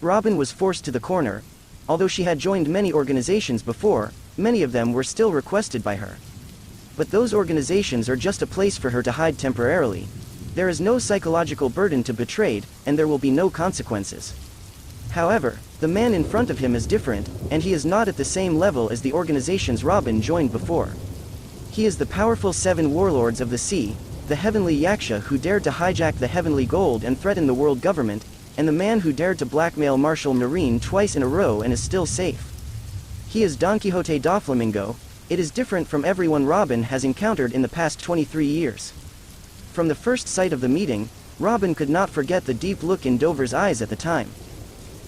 Robin was forced to the corner. Although she had joined many organizations before, many of them were still requested by her. But those organizations are just a place for her to hide temporarily. There is no psychological burden to betrayed, and there will be no consequences. However, the man in front of him is different, and he is not at the same level as the organizations Robin joined before. He is the powerful 7 warlords of the sea, the heavenly Yaksha who dared to hijack the heavenly gold and threaten the world government, and the man who dared to blackmail Marshal Marine twice in a row and is still safe. He is Don Quixote Doflamingo. It is different from everyone Robin has encountered in the past 23 years. From the first sight of the meeting, Robin could not forget the deep look in Dover's eyes at the time.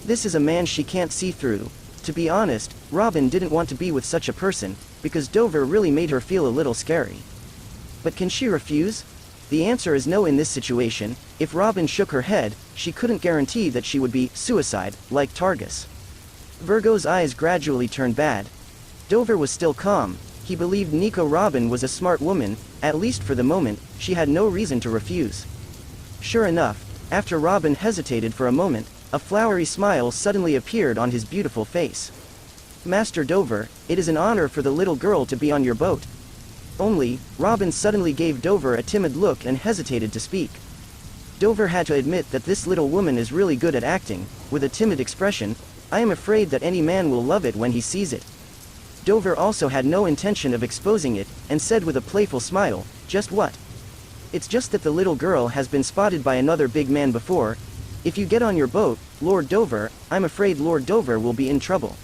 This is a man she can't see through. To be honest, Robin didn't want to be with such a person, because Dover really made her feel a little scary. But can she refuse? The answer is no in this situation. If Robin shook her head, she couldn't guarantee that she would be suicide, like Targus. Virgo's eyes gradually turned bad. Dover was still calm. He believed Nico Robin was a smart woman, at least for the moment. She had no reason to refuse. Sure enough, after Robin hesitated for a moment, a flowery smile suddenly appeared on his beautiful face. Master Dover, it is an honor for the little girl to be on your boat. Only, Robin suddenly gave Dover a timid look and hesitated to speak. Dover had to admit that this little woman is really good at acting. With a timid expression, I am afraid that any man will love it when he sees it. Dover also had no intention of exposing it, and said with a playful smile, just what? It's just that the little girl has been spotted by another big man before. If you get on your boat, Lord Dover, I'm afraid Lord Dover will be in trouble.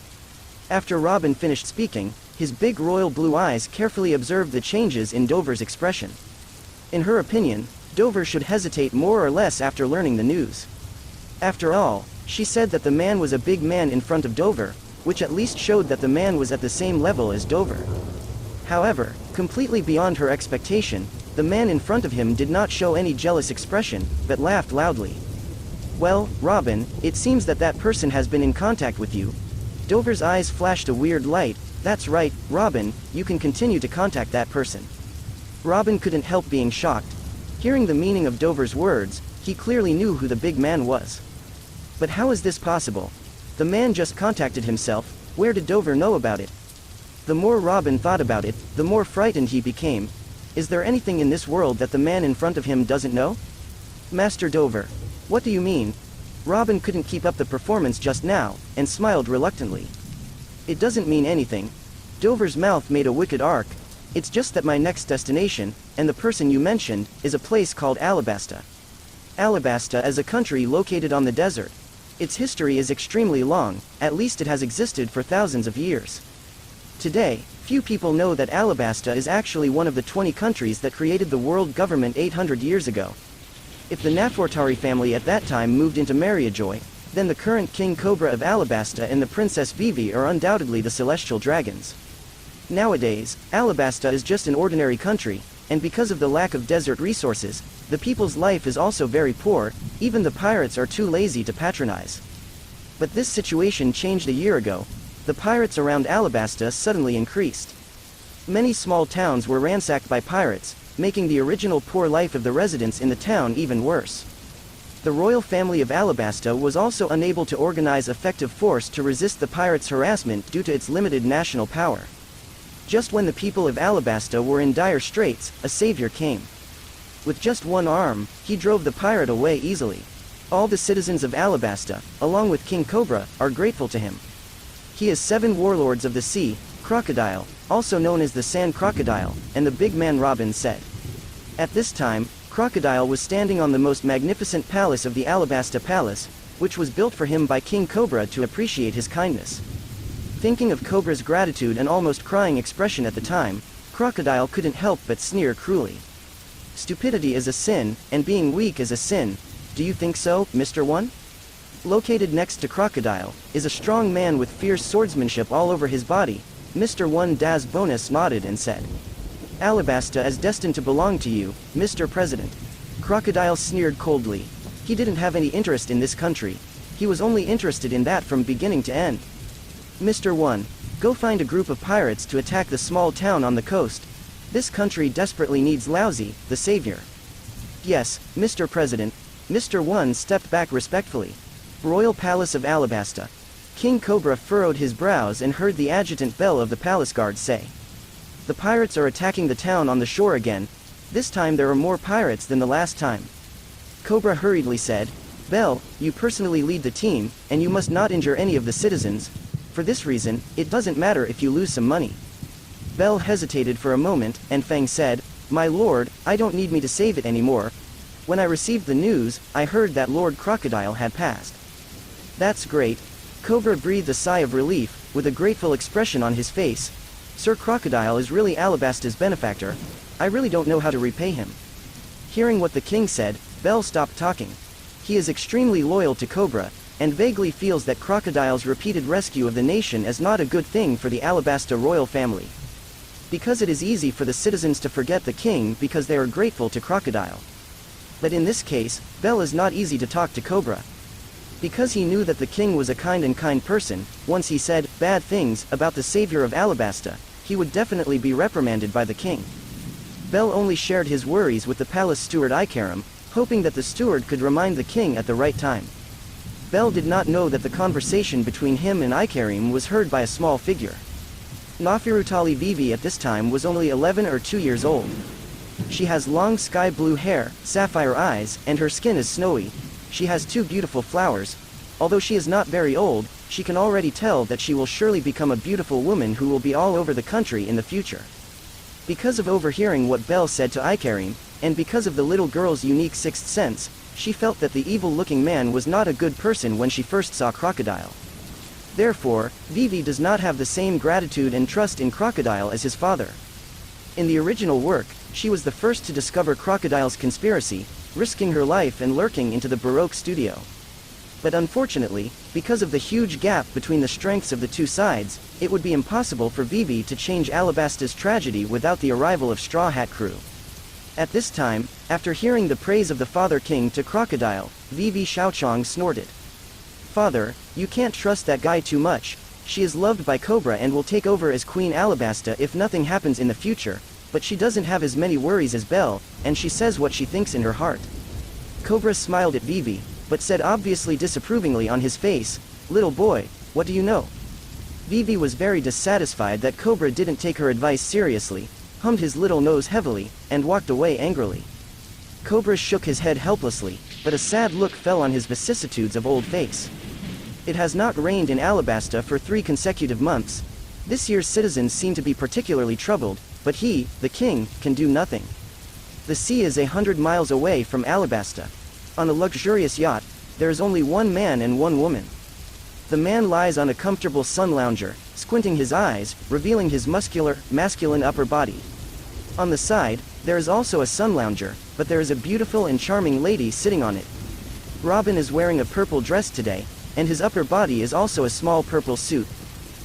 After Robin finished speaking, his big royal blue eyes carefully observed the changes in Dover's expression. In her opinion, Dover should hesitate more or less after learning the news. After all, she said that the man was a big man in front of Dover, which at least showed that the man was at the same level as Dover. However, completely beyond her expectation, the man in front of him did not show any jealous expression, but laughed loudly. Well, Robin, it seems that that person has been in contact with you. Dover's eyes flashed a weird light. That's right, Robin, you can continue to contact that person. Robin couldn't help being shocked. Hearing the meaning of Dover's words, he clearly knew who the big man was. But how is this possible? The man just contacted himself. Where did Dover know about it? The more Robin thought about it, the more frightened he became. Is there anything in this world that the man in front of him doesn't know? Master Dover. What do you mean? Robin couldn't keep up the performance just now, and smiled reluctantly. It doesn't mean anything. Dover's mouth made a wicked arc. It's just that my next destination, and the person you mentioned, is a place called Alabasta. Alabasta is a country located on the desert. Its history is extremely long, at least it has existed for thousands of years. Today, few people know that Alabasta is actually one of the 20 countries that created the world government 800 years ago. If the Nafortari family at that time moved into Mariajoy, then the current King Cobra of Alabasta and the Princess Vivi are undoubtedly the celestial dragons. Nowadays, Alabasta is just an ordinary country, and because of the lack of desert resources, the people's life is also very poor. Even the pirates are too lazy to patronize. But this situation changed a year ago. The pirates around Alabasta suddenly increased. Many small towns were ransacked by pirates, making the original poor life of the residents in the town even worse. The royal family of Alabasta was also unable to organize effective force to resist the pirates' harassment due to its limited national power. Just when the people of Alabasta were in dire straits, a savior came. With just one arm, he drove the pirate away easily. All the citizens of Alabasta, along with King Cobra, are grateful to him. He is 7 warlords of the sea, Crocodile, also known as the Sand Crocodile, and the big man Robin said. At this time, Crocodile was standing on the most magnificent palace of the Alabasta Palace, which was built for him by King Cobra to appreciate his kindness. Thinking of Cobra's gratitude and almost crying expression at the time, Crocodile couldn't help but sneer cruelly. Stupidity is a sin, and being weak is a sin. Do you think so, Mr. One? Located next to Crocodile, is a strong man with fierce swordsmanship all over his body. Mr. One Das Bonus nodded and said, Alabasta is destined to belong to you, Mr. President. Crocodile sneered coldly. He didn't have any interest in this country. He was only interested in that from beginning to end. Mr. One, go find a group of pirates to attack the small town on the coast. This country desperately needs Lousy, the savior. Yes, Mr. President. Mr. One stepped back respectfully. Royal Palace of Alabasta. King Cobra furrowed his brows and heard the adjutant Bell of the palace guard say. The pirates are attacking the town on the shore again. This time there are more pirates than the last time. Cobra hurriedly said, Bell, you personally lead the team, and you must not injure any of the citizens. For this reason, it doesn't matter if you lose some money. Bell hesitated for a moment, and Fang said, My lord, I don't need me to save it anymore. When I received the news, I heard that Lord Crocodile had passed. That's great. Cobra breathed a sigh of relief, with a grateful expression on his face. Sir Crocodile is really Alabasta's benefactor. I really don't know how to repay him. Hearing what the king said, Bell stopped talking. He is extremely loyal to Cobra, and vaguely feels that Crocodile's repeated rescue of the nation is not a good thing for the Alabasta royal family. Because it is easy for the citizens to forget the king because they are grateful to Crocodile. But in this case, Bell is not easy to talk to Cobra. Because he knew that the king was a kind person, once he said bad things about the savior of Alabasta, he would definitely be reprimanded by the king. Bell only shared his worries with the palace steward Ikarim, hoping that the steward could remind the king at the right time. Bell did not know that the conversation between him and Ikarim was heard by a small figure. Nafirutali Vivi at this time was only 11 or 2 years old. She has long sky blue hair, sapphire eyes, and her skin is snowy. She has 2 beautiful flowers. Although she is not very old, she can already tell that she will surely become a beautiful woman who will be all over the country in the future. Because of overhearing what Bell said to Ikarim, and because of the little girl's unique sixth sense, she felt that the evil-looking man was not a good person when she first saw Crocodile. Therefore, Vivi does not have the same gratitude and trust in Crocodile as his father. In the original work, she was the first to discover Crocodile's conspiracy, risking her life and lurking into the Baroque studio. But unfortunately, because of the huge gap between the strengths of the two sides, it would be impossible for Vivi to change Alabasta's tragedy without the arrival of Straw Hat Crew. At this time, after hearing the praise of the Father King to Crocodile, Vivi Xiaochong snorted. Father, you can't trust that guy too much. She is loved by Cobra and will take over as Queen Alabasta if nothing happens in the future, but she doesn't have as many worries as Belle, and she says what she thinks in her heart. Cobra smiled at Vivi, but said obviously disapprovingly on his face, Little boy, what do you know? Vivi was very dissatisfied that Cobra didn't take her advice seriously, hummed his little nose heavily, and walked away angrily. Cobra shook his head helplessly, but a sad look fell on his vicissitudes of old face. It has not rained in Alabasta for 3 consecutive months. This year's citizens seem to be particularly troubled, but he, the king, can do nothing. The sea is 100 miles away from Alabasta. On a luxurious yacht, there is only 1 man and 1 woman. The man lies on a comfortable sun lounger, squinting his eyes, revealing his muscular, masculine upper body. On the side, there is also a sun lounger, but there is a beautiful and charming lady sitting on it. Robin is wearing a purple dress today, and his upper body is also a small purple suit.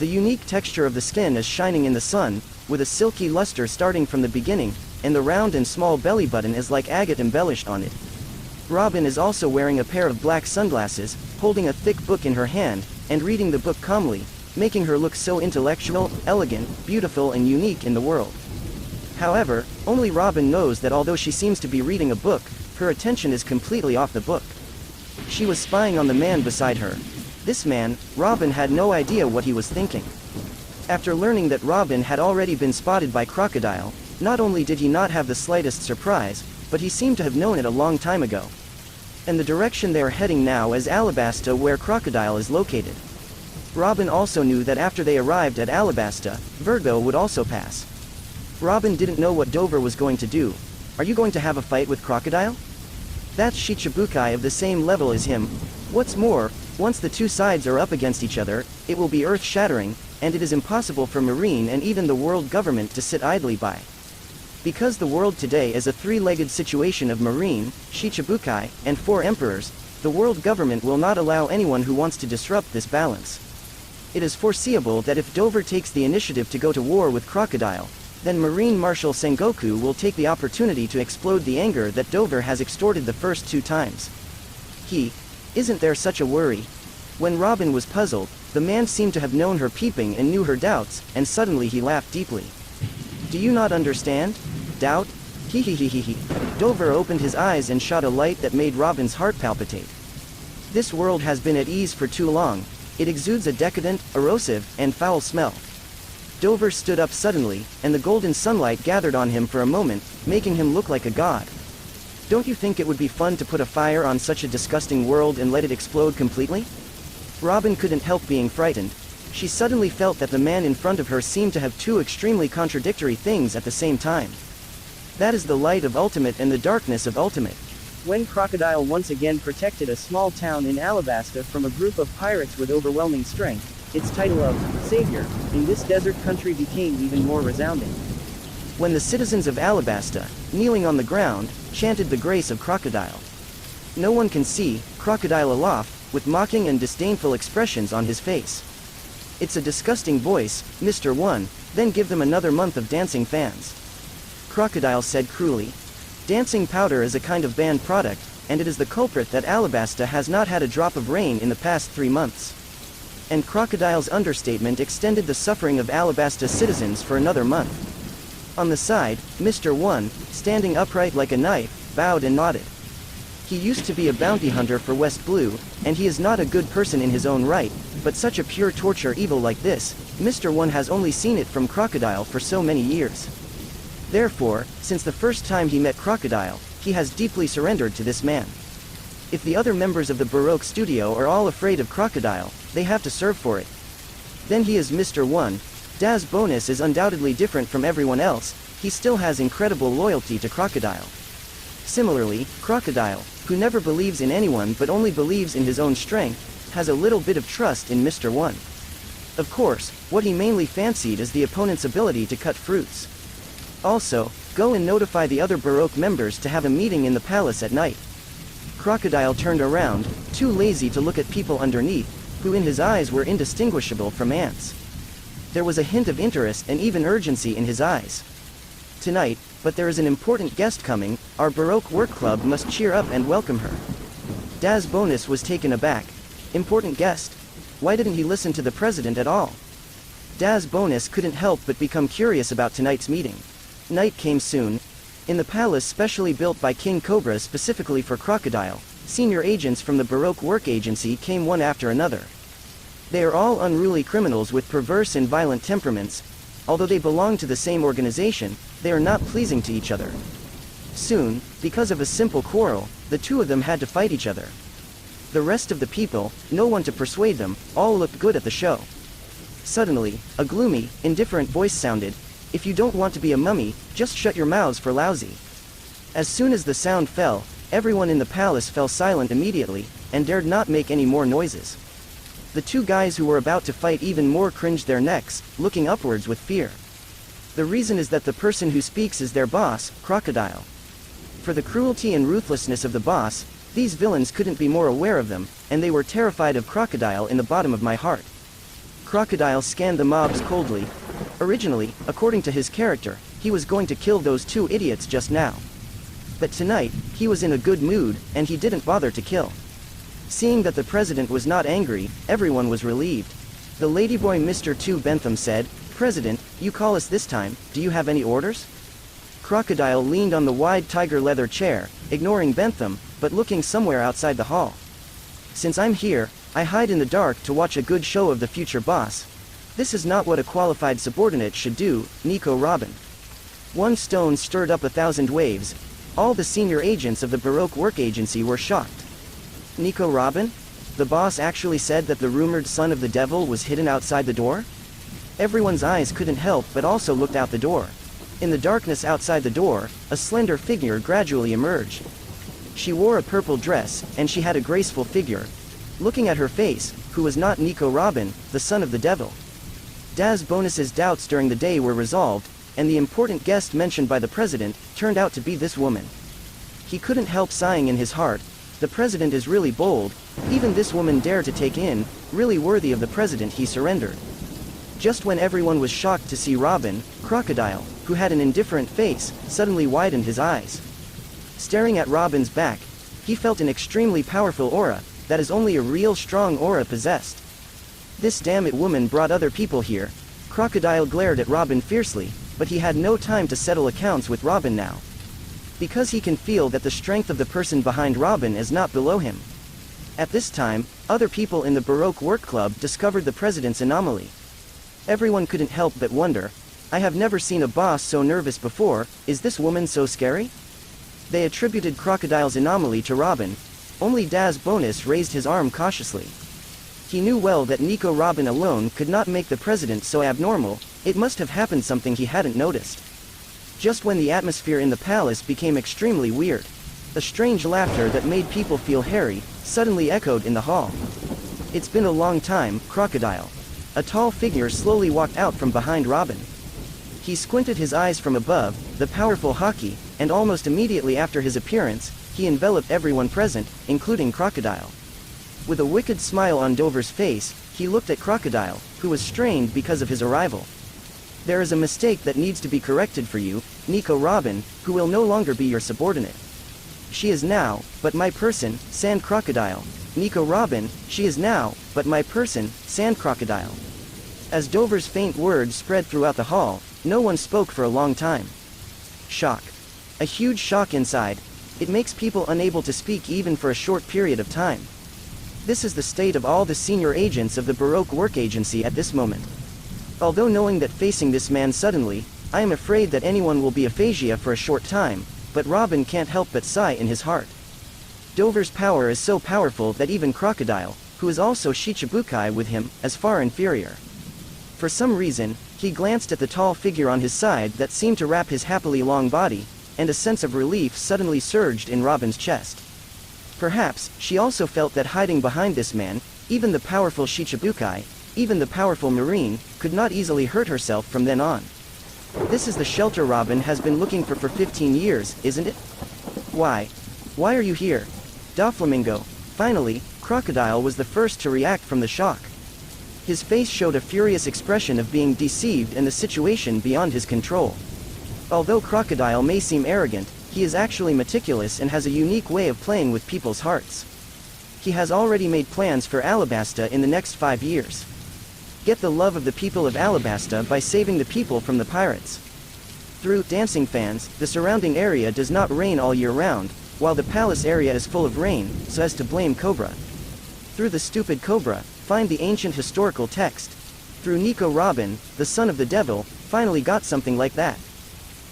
The unique texture of the skin is shining in the sun, with a silky luster starting from the beginning, and the round and small belly button is like agate embellished on it. Robin is also wearing a pair of black sunglasses, holding a thick book in her hand, and reading the book calmly, making her look so intellectual, elegant, beautiful and unique in the world. However, only Robin knows that although she seems to be reading a book, her attention is completely off the book. She was spying on the man beside her. This man, Robin had no idea what he was thinking. After learning that Robin had already been spotted by Crocodile, not only did he not have the slightest surprise, but he seemed to have known it a long time ago. And the direction they are heading now is Alabasta, where Crocodile is located. Robin also knew that after they arrived at Alabasta, Virgo would also pass. Robin didn't know what Dover was going to do. Are you going to have a fight with Crocodile? That's Shicibukai of the same level as him. What's more, once the two sides are up against each other, it will be earth-shattering, and it is impossible for Marine and even the world government to sit idly by. Because the world today is a 3-legged situation of Marine, Shicibukai, and 4 emperors, the world government will not allow anyone who wants to disrupt this balance. It is foreseeable that if Dover takes the initiative to go to war with Crocodile, then Marine Marshal Sengoku will take the opportunity to explode the anger that Dover has extorted the first 2 times. Isn't there such a worry? When Robin was puzzled, the man seemed to have known her peeping and knew her doubts, and suddenly he laughed deeply. Do you not understand? Doubt? He. Dover opened his eyes and shot a light that made Robin's heart palpitate. This world has been at ease for too long. It exudes a decadent, erosive, and foul smell. Dover stood up suddenly, and the golden sunlight gathered on him for a moment, making him look like a god. Don't you think it would be fun to put a fire on such a disgusting world and let it explode completely? Robin couldn't help being frightened. She suddenly felt that the man in front of her seemed to have two extremely contradictory things at the same time. That is the light of ultimate and the darkness of ultimate. When Crocodile once again protected a small town in Alabasta from a group of pirates with overwhelming strength, its title of Savior in this desert country became even more resounding. When the citizens of Alabasta, kneeling on the ground, chanted the grace of Crocodile. No one can see Crocodile aloft, with mocking and disdainful expressions on his face. It's a disgusting voice, Mr. One, then give them another month of dancing fans. Crocodile said cruelly. Dancing powder is a kind of banned product, and it is the culprit that Alabasta has not had a drop of rain in the past 3 months. And Crocodile's understatement extended the suffering of Alabasta's citizens for another month. On the side, Mr. One, standing upright like a knife, bowed and nodded. He used to be a bounty hunter for West Blue, and he is not a good person in his own right, but such a pure torture evil like this, Mr. One has only seen it from Crocodile for so many years. Therefore, since the first time he met Crocodile, he has deeply surrendered to this man. If the other members of the Baroque studio are all afraid of Crocodile, they have to serve for it. Then he is Mr. One. Das Bonus is undoubtedly different from everyone else, he still has incredible loyalty to Crocodile. Similarly, Crocodile, who never believes in anyone but only believes in his own strength, has a little bit of trust in Mr. One. Of course, what he mainly fancied is the opponent's ability to cut fruits. Also, go and notify the other Baroque members to have a meeting in the palace at night. Crocodile turned around, too lazy to look at people underneath, who in his eyes were indistinguishable from ants. There was a hint of interest and even urgency in his eyes. Tonight, but there is an important guest coming, our Baroque work club must cheer up and welcome her. Das Bonus was taken aback. Important guest? Why didn't he listen to the president at all? Das Bonus couldn't help but become curious about tonight's meeting. Night came soon. In the palace specially built by King Cobra specifically for Crocodile, senior agents from the Baroque Work Agency came one after another. They are all unruly criminals with perverse and violent temperaments. Although they belong to the same organization, they are not pleasing to each other. Soon, because of a simple quarrel, the two of them had to fight each other. The rest of the people, no one to persuade them, all looked good at the show. Suddenly, a gloomy, indifferent voice sounded, "If you don't want to be a mummy, just shut your mouths for lousy." As soon as the sound fell, everyone in the palace fell silent immediately, and dared not make any more noises. The two guys who were about to fight even more cringed their necks, looking upwards with fear. The reason is that the person who speaks is their boss, Crocodile. For the cruelty and ruthlessness of the boss, these villains couldn't be more aware of them, and they were terrified of Crocodile in the bottom of my heart. Crocodile scanned the mobs coldly. Originally, according to his character, he was going to kill those two idiots just now. But tonight, he was in a good mood, and he didn't bother to kill. Seeing that the president was not angry, everyone was relieved. The ladyboy Mr. 2 Bentham said, "President, you call us this time, do you have any orders?" Crocodile leaned on the wide tiger leather chair, ignoring Bentham, but looking somewhere outside the hall. "Since I'm here, I hide in the dark to watch a good show of the future boss. This is not what a qualified subordinate should do, Nico Robin." One stone stirred up 1,000 waves. All the senior agents of the Baroque Work Agency were shocked. Nico Robin? The boss actually said that the rumored son of the devil was hidden outside the door? Everyone's eyes couldn't help but also looked out the door. In the darkness outside the door, a slender figure gradually emerged. She wore a purple dress, and she had a graceful figure. Looking at her face, who was not Nico Robin, the son of the devil. Das Bonus's doubts during the day were resolved, and the important guest mentioned by the president turned out to be this woman. He couldn't help sighing in his heart. The president is really bold, even this woman dared to take in, really worthy of the president. He surrendered. Just when everyone was shocked to see Robin, Crocodile, who had an indifferent face, suddenly widened his eyes. Staring at Robin's back, he felt an extremely powerful aura, that is only a real strong aura possessed. This damn it woman brought other people here. Crocodile glared at Robin fiercely, but he had no time to settle accounts with Robin now. Because he can feel that the strength of the person behind Robin is not below him. At this time, other people in the Baroque Work Club discovered the president's anomaly. Everyone couldn't help but wonder, I have never seen a boss so nervous before, is this woman so scary? They attributed Crocodile's anomaly to Robin. Only Daz Bonus raised his arm cautiously. He knew well that Nico Robin alone could not make the president so abnormal, it must have happened something he hadn't noticed. Just when the atmosphere in the palace became extremely weird, a strange laughter that made people feel hairy suddenly echoed in the hall. It's been a long time, Crocodile. A tall figure slowly walked out from behind Robin. He squinted his eyes from above, the powerful Haki, and almost immediately after his appearance, he enveloped everyone present, including Crocodile. With a wicked smile on Dover's face, he looked at Crocodile, who was strained because of his arrival. There is a mistake that needs to be corrected for you, Nico Robin, who will no longer be your subordinate. She is now, but my person, Sand Crocodile. Nico Robin, she is now, but my person, Sand Crocodile. As Dover's faint words spread throughout the hall, no one spoke for a long time. Shock. A huge shock inside. It makes people unable to speak even for a short period of time. This is the state of all the senior agents of the Baroque Work Agency at this moment. Although knowing that facing this man suddenly, I am afraid that anyone will be aphasia for a short time, but Robin can't help but sigh in his heart. Dover's power is so powerful that even Crocodile, who is also Shicibukai with him, is far inferior. For some reason, he glanced at the tall figure on his side that seemed to wrap his happily long body, and a sense of relief suddenly surged in Robin's chest. Perhaps, she also felt that hiding behind this man, even the powerful Shicibukai, even the powerful Marine, could not easily hurt herself from then on. This is the shelter Robin has been looking for 15 years, isn't it? Why? Why are you here? Doflamingo. Finally, Crocodile was the first to react from the shock. His face showed a furious expression of being deceived and the situation beyond his control. Although Crocodile may seem arrogant, he is actually meticulous and has a unique way of playing with people's hearts. He has already made plans for Alabasta in the next 5 years. Get the love of the people of Alabasta by saving the people from the pirates. Through dancing fans, the surrounding area does not rain all year round, while the palace area is full of rain, so as to blame Cobra. Through the stupid Cobra, find the ancient historical text. Through Nico Robin, the son of the devil, finally got something like that.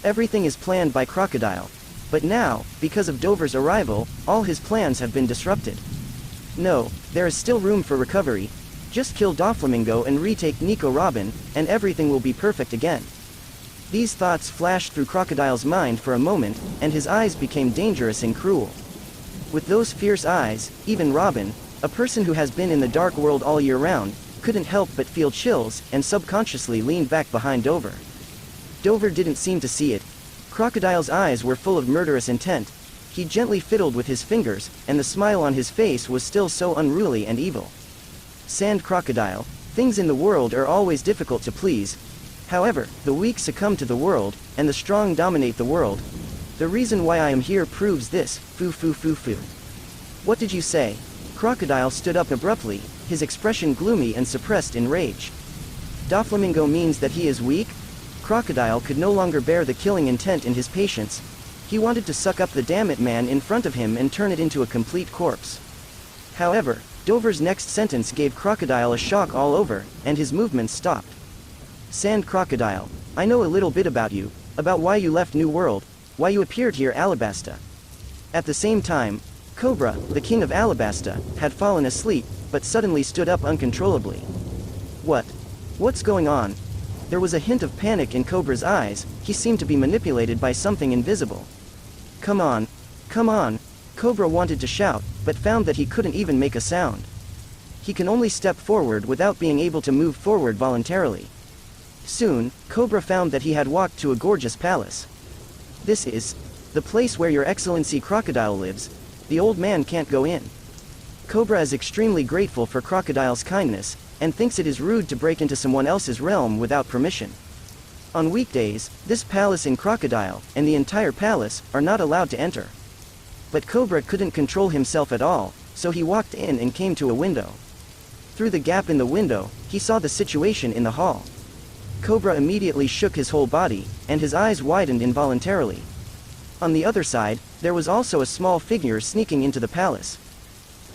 Everything is planned by Crocodile. But now, because of Dover's arrival, all his plans have been disrupted. No, there is still room for recovery. Just kill Doflamingo and retake Nico Robin, and everything will be perfect again. These thoughts flashed through Crocodile's mind for a moment, and his eyes became dangerous and cruel. With those fierce eyes, even Robin, a person who has been in the dark world all year round, couldn't help but feel chills, and subconsciously leaned back behind Dover. Dover didn't seem to see it. Crocodile's eyes were full of murderous intent. He gently fiddled with his fingers, and the smile on his face was still so unruly and evil. Sand Crocodile, things in the world are always difficult to please. However, the weak succumb to the world, and the strong dominate the world. The reason why I am here proves this, foo. What did you say? Crocodile stood up abruptly, his expression gloomy and suppressed in rage. Doflamingo means that he is weak? Crocodile could no longer bear the killing intent in his patience. He wanted to suck up the dammit man in front of him and turn it into a complete corpse. However, Dover's next sentence gave Crocodile a shock all over, and his movements stopped. Sand Crocodile, I know a little bit about you, about why you left New World, why you appeared here Alabasta. At the same time, Cobra, the king of Alabasta, had fallen asleep, but suddenly stood up uncontrollably. What's going on? There was a hint of panic in Cobra's eyes. He seemed to be manipulated by something invisible. Come on. Cobra wanted to shout, but found that he couldn't even make a sound. He can only step forward without being able to move forward voluntarily. Soon, Cobra found that he had walked to a gorgeous palace. This is the place where Your Excellency Crocodile lives. The old man can't go in. Cobra is extremely grateful for Crocodile's kindness, and thinks it is rude to break into someone else's realm without permission. On weekdays, this palace and Crocodile, and the entire palace, are not allowed to enter. But Cobra couldn't control himself at all, so he walked in and came to a window. Through the gap in the window, he saw the situation in the hall. Cobra immediately shook his whole body, and his eyes widened involuntarily. On the other side, there was also a small figure sneaking into the palace.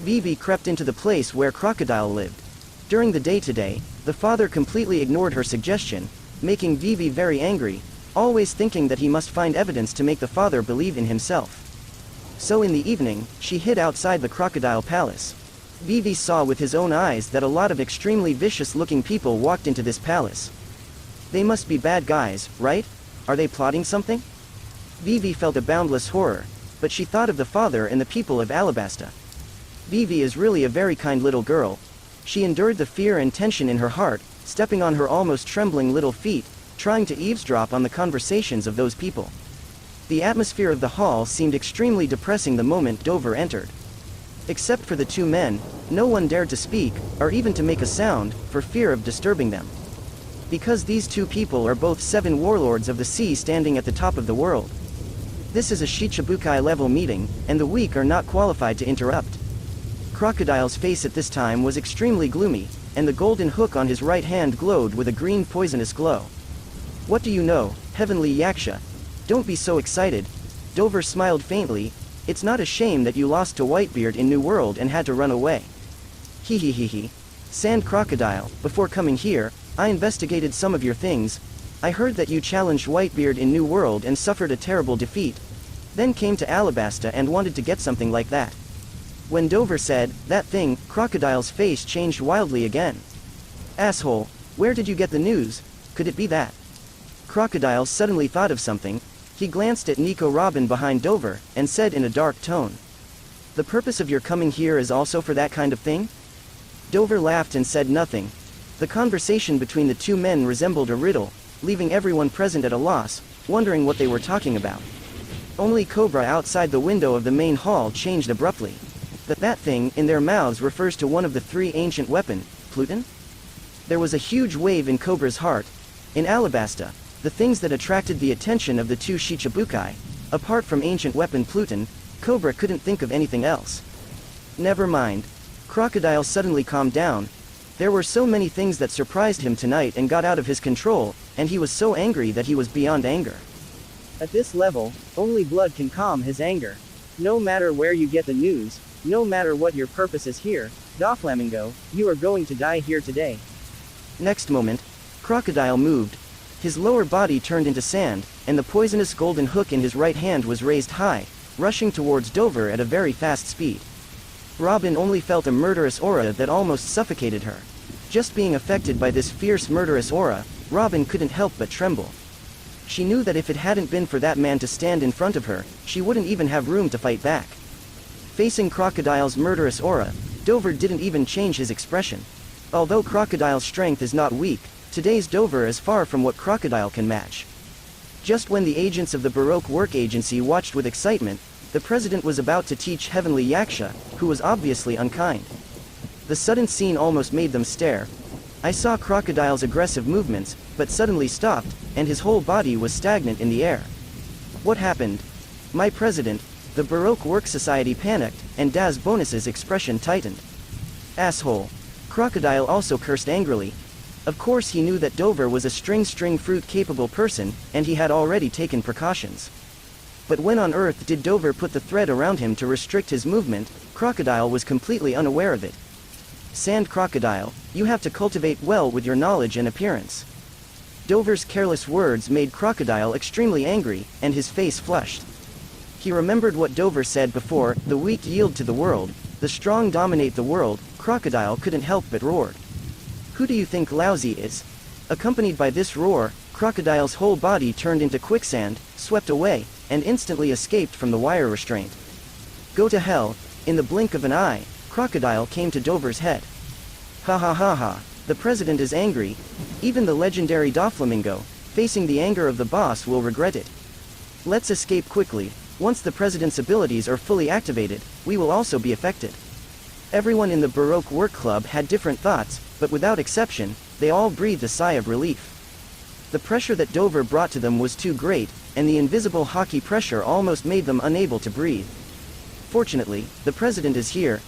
Vivi crept into the place where Crocodile lived. During the day today, the father completely ignored her suggestion, making Vivi very angry, always thinking that he must find evidence to make the father believe in himself. So in the evening, she hid outside the Crocodile Palace. Vivi saw with his own eyes that a lot of extremely vicious-looking people walked into this palace. They must be bad guys, right? Are they plotting something? Vivi felt a boundless horror, but she thought of the father and the people of Alabasta. Vivi is really a very kind little girl. She endured the fear and tension in her heart, stepping on her almost trembling little feet, trying to eavesdrop on the conversations of those people. The atmosphere of the hall seemed extremely depressing the moment Dover entered. Except for the two men, no one dared to speak, or even to make a sound, for fear of disturbing them. Because these two people are both 7 warlords of the sea standing at the top of the world. This is a Shicibukai level meeting, and the weak are not qualified to interrupt. Crocodile's face at this time was extremely gloomy, and the golden hook on his right hand glowed with a green poisonous glow. What do you know, heavenly Yaksha? Don't be so excited. Dover smiled faintly. It's not a shame that you lost to Whitebeard in New World and had to run away. Hehehehe. Sand Crocodile, before coming here, I investigated some of your things. I heard that you challenged Whitebeard in New World and suffered a terrible defeat. Then came to Alabasta and wanted to get something like that. When Dover said, that thing, Crocodile's face changed wildly again. Asshole, where did you get the news? Could it be that? Crocodile suddenly thought of something. He glanced at Nico Robin behind Dover, and said in a dark tone. The purpose of your coming here is also for that kind of thing? Dover laughed and said nothing. The conversation between the two men resembled a riddle, leaving everyone present at a loss, wondering what they were talking about. Only Cobra outside the window of the main hall changed abruptly. That thing in their mouths refers to one of the 3 ancient weapons, Pluton? There was a huge wave in Cobra's heart. In Alabasta, the things that attracted the attention of the two Shicibukai, apart from ancient weapon Pluton, Cobra couldn't think of anything else. Never mind. Crocodile suddenly calmed down. There were so many things that surprised him tonight and got out of his control, and he was so angry that he was beyond anger. At this level, only blood can calm his anger. No matter where you get the news, no matter what your purpose is here, Doflamingo, you are going to die here today. Next moment, Crocodile moved. His lower body turned into sand, and the poisonous golden hook in his right hand was raised high, rushing towards Dover at a very fast speed. Robin only felt a murderous aura that almost suffocated her. Just being affected by this fierce murderous aura, Robin couldn't help but tremble. She knew that if it hadn't been for that man to stand in front of her, she wouldn't even have room to fight back. Facing Crocodile's murderous aura, Dover didn't even change his expression. Although Crocodile's strength is not weak, today's Dover is far from what Crocodile can match. Just when the agents of the Baroque Work Agency watched with excitement, the president was about to teach Heavenly Yaksha, who was obviously unkind. The sudden scene almost made them stare. I saw Crocodile's aggressive movements, but suddenly stopped, and his whole body was stagnant in the air. What happened? My president, the Baroque Work Society panicked, and Daz Bonus's expression tightened. Asshole. Crocodile also cursed angrily. Of course he knew that Dover was a string fruit capable person, and he had already taken precautions. But when on earth did Dover put the thread around him to restrict his movement? Crocodile was completely unaware of it. Sand Crocodile, you have to cultivate well with your knowledge and appearance. Dover's careless words made Crocodile extremely angry, and his face flushed. He remembered what Dover said before, the weak yield to the world, the strong dominate the world. Crocodile couldn't help but roared. Who do you think Lousy is? Accompanied by this roar, Crocodile's whole body turned into quicksand, swept away, and instantly escaped from the wire restraint. Go to hell. In the blink of an eye, Crocodile came to Dover's head. Ha ha ha ha, the president is angry. Even the legendary Doflamingo, facing the anger of the boss, will regret it. Let's escape quickly. Once the president's abilities are fully activated, we will also be affected. Everyone in the Baroque Work Club had different thoughts, but without exception, they all breathed a sigh of relief. The pressure that Dover brought to them was too great, and the invisible Haki pressure almost made them unable to breathe. Fortunately, the president is here.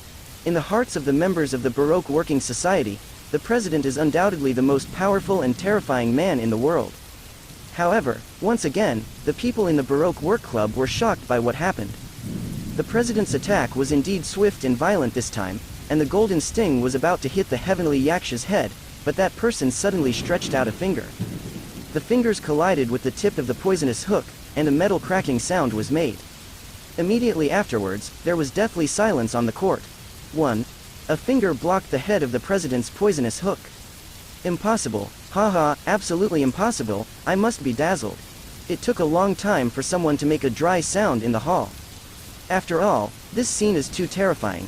In the hearts of the members of the Baroque Working Society, the president is undoubtedly the most powerful and terrifying man in the world. However, once again, the people in the Baroque Work Club were shocked by what happened. The president's attack was indeed swift and violent this time, and the golden sting was about to hit the heavenly Yaksha's head, but that person suddenly stretched out a finger. The fingers collided with the tip of the poisonous hook, and a metal cracking sound was made. Immediately afterwards, there was deathly silence on the court. 1. A finger blocked the head of the president's poisonous hook. Impossible, haha, absolutely impossible, I must be dazzled. It took a long time for someone to make a dry sound in the hall. After all, this scene is too terrifying.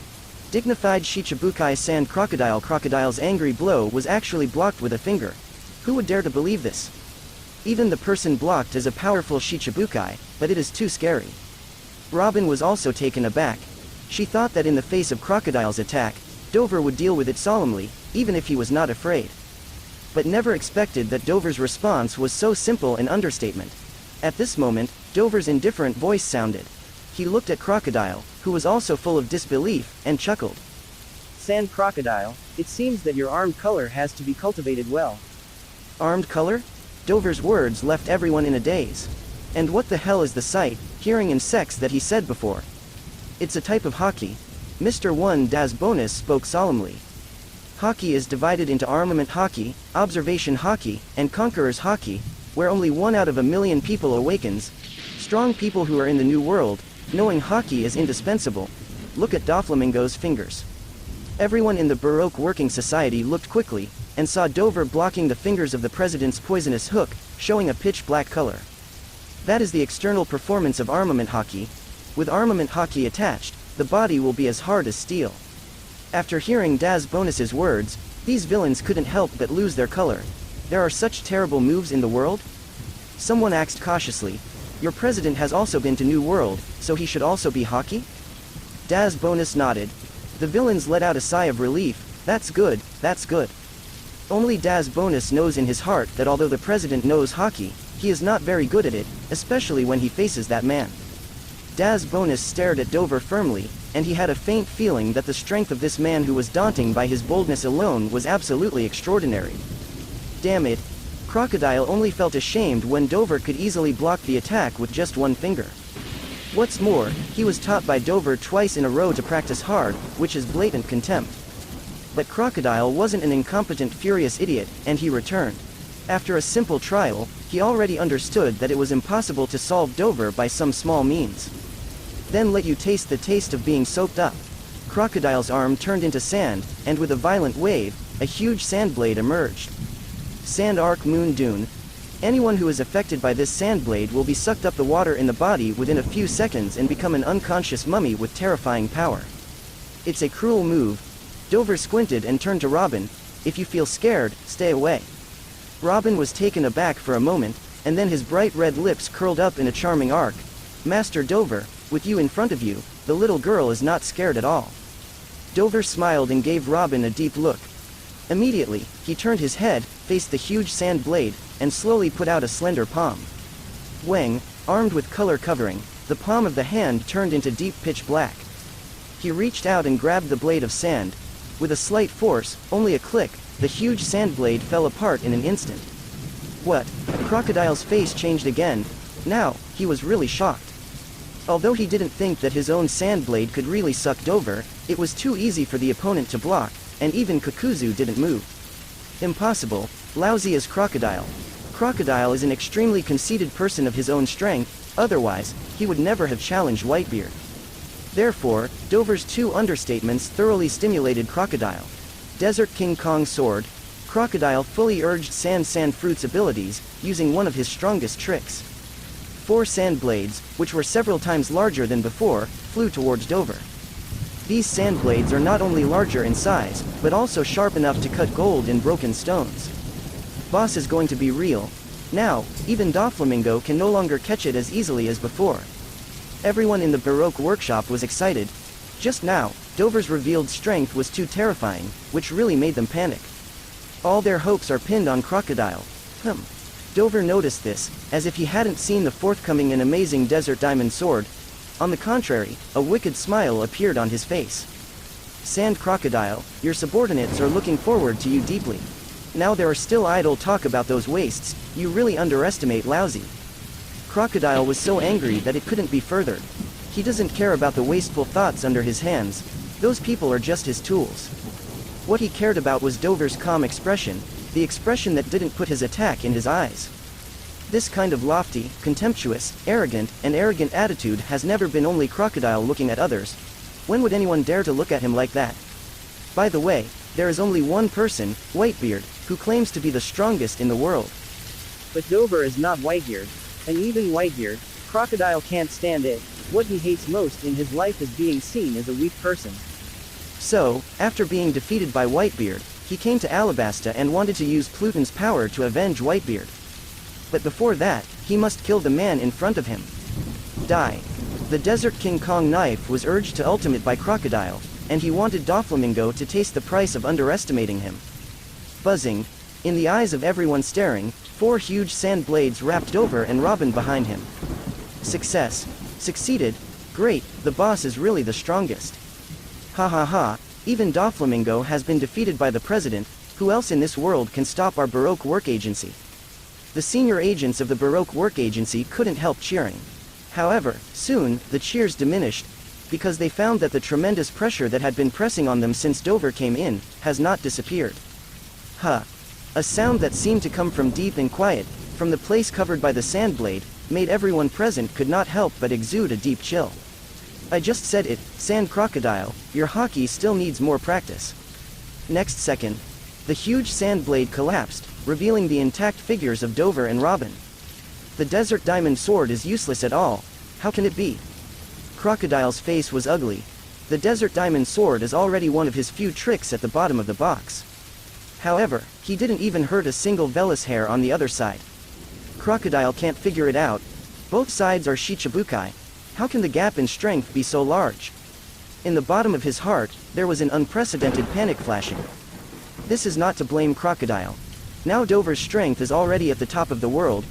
Dignified Shichibukai Sand Crocodile's angry blow was actually blocked with a finger. Who would dare to believe this? Even the person blocked is a powerful Shichibukai, but it is too scary. Robin was also taken aback. She thought that in the face of Crocodile's attack, Dover would deal with it solemnly, even if he was not afraid. But never expected that Dover's response was so simple an understatement. At this moment, Dover's indifferent voice sounded. He looked at Crocodile, who was also full of disbelief, and chuckled. Sand Crocodile, it seems that your armed color has to be cultivated well. Armed color? Dover's words left everyone in a daze. And what the hell is the sight, hearing insects that he said before? It's a type of Haki. Mr. 1 Das Bonus spoke solemnly. Haki is divided into armament Haki, observation Haki, and conqueror's Haki, where only 1 out of a million people awakens. Strong people who are in the new world, knowing Haki is indispensable. Look at Doflamingo's fingers. Everyone in the Baroque working society looked quickly, and saw Dover blocking the fingers of the president's poisonous hook, showing a pitch-black color. That is the external performance of armament Haki. With armament Haki attached, the body will be as hard as steel. After hearing Das Bonus's words, these villains couldn't help but lose their color. There are such terrible moves in the world? Someone asked cautiously. Your president has also been to New World, so he should also be Haki? Das Bonus nodded. The villains let out a sigh of relief. That's good, that's good. Only Das Bonus knows in his heart that although the president knows Haki, he is not very good at it, especially when he faces that man. Das Bonus stared at Dover firmly, and he had a faint feeling that the strength of this man who was daunting by his boldness alone was absolutely extraordinary. Damn it. Crocodile only felt ashamed when Dover could easily block the attack with just 1 finger. What's more, he was taught by Dover twice in a row to practice hard, which is blatant contempt. But Crocodile wasn't an incompetent furious idiot, and he returned. After a simple trial, he already understood that it was impossible to solve Dover by some small means. Then let you taste the taste of being soaked up. Crocodile's arm turned into sand, and with a violent wave, a huge sand blade emerged. Sand Arc Moon Dune. Anyone who is affected by this sand blade will be sucked up the water in the body within a few seconds and become an unconscious mummy with terrifying power. It's a cruel move. Dover squinted and turned to Robin. If you feel scared, stay away. Robin was taken aback for a moment, and then his bright red lips curled up in a charming arc. Master Dover, with you in front of you, the little girl is not scared at all. Dover smiled and gave Robin a deep look. Immediately, he turned his head, faced the huge sand blade, and slowly put out a slender palm. Wang, armed with color covering, the palm of the hand turned into deep pitch black. He reached out and grabbed the blade of sand. With a slight force, only a click, the huge sand blade fell apart in an instant. What? Crocodile's face changed again. Now, he was really shocked. Although he didn't think that his own sand blade could really suck Dover, it was too easy for the opponent to block, and even Kakuzu didn't move. Impossible, lousy as Crocodile. Crocodile is an extremely conceited person of his own strength, otherwise, he would never have challenged Whitebeard. Therefore, Dover's 2 understatements thoroughly stimulated Crocodile. Desert King Kong Sword. Crocodile fully urged Sand Fruit's abilities, using one of his strongest tricks. 4 sand blades, which were several times larger than before, flew towards Dover. These sand blades are not only larger in size, but also sharp enough to cut gold and broken stones. Boss is going to be real. Now, even Doflamingo can no longer catch it as easily as before. Everyone in the Baroque workshop was excited. Just now, Dover's revealed strength was too terrifying, which really made them panic. All their hopes are pinned on Crocodile. Dover noticed this, as if he hadn't seen the forthcoming and amazing Desert Diamond Sword. On the contrary, a wicked smile appeared on his face. Sand Crocodile, your subordinates are looking forward to you deeply. Now there are still idle talk about those wastes, you really underestimate Lousy. Crocodile was so angry that it couldn't be furthered. He doesn't care about the wasteful thoughts under his hands, those people are just his tools. What he cared about was Dover's calm expression, the expression that didn't put his attack in his eyes. This kind of lofty, contemptuous, arrogant attitude has never been only Crocodile looking at others. When would anyone dare to look at him like that? By the way, there is only one person, Whitebeard, who claims to be the strongest in the world. But Dover is not Whitebeard. And even Whitebeard, Crocodile can't stand it. What he hates most in his life is being seen as a weak person. So, after being defeated by Whitebeard, he came to Alabasta and wanted to use Pluton's power to avenge Whitebeard. But before that, he must kill the man in front of him. Die. The Desert King Kong knife was urged to ultimate by Crocodile, and he wanted Doflamingo to taste the price of underestimating him. Buzzing, in the eyes of everyone staring, 4 huge sand blades wrapped Dover and Robin behind him. Success. Succeeded. Great, the boss is really the strongest. Ha ha ha, even Doflamingo has been defeated by the president, who else in this world can stop our Baroque work agency? The senior agents of the Baroque work agency couldn't help cheering. However, soon, the cheers diminished, because they found that the tremendous pressure that had been pressing on them since Dover came in, has not disappeared. Huh. A sound that seemed to come from deep and quiet, from the place covered by the sand blade, made everyone present could not help but exude a deep chill. I just said it, Sand Crocodile, your Haki still needs more practice. Next second, the huge sand blade collapsed, revealing the intact figures of Dover and Robin. The Desert Diamond Sword is useless at all. How can it be? Crocodile's face was ugly. The Desert Diamond Sword is already one of his few tricks at the bottom of the box. However, he didn't even hurt a single Velis hair on the other side. Crocodile can't figure it out. Both sides are Shicibukai. How can the gap in strength be so large? In the bottom of his heart, there was an unprecedented panic flashing. This is not to blame Crocodile. Now Dover's strength is already at the top of the world.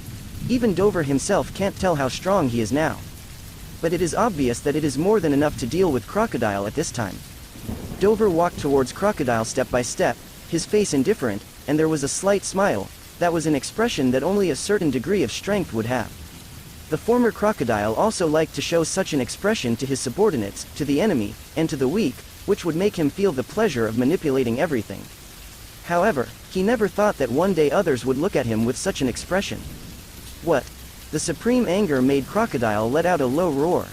Even Dover himself can't tell how strong he is now. But it is obvious that it is more than enough to deal with Crocodile at this time. Dover walked towards Crocodile step by step, his face indifferent, and there was a slight smile. That was an expression that only a certain degree of strength would have. The former Crocodile also liked to show such an expression to his subordinates, to the enemy, and to the weak, which would make him feel the pleasure of manipulating everything. However, he never thought that one day others would look at him with such an expression. What? The supreme anger made Crocodile let out a low roar.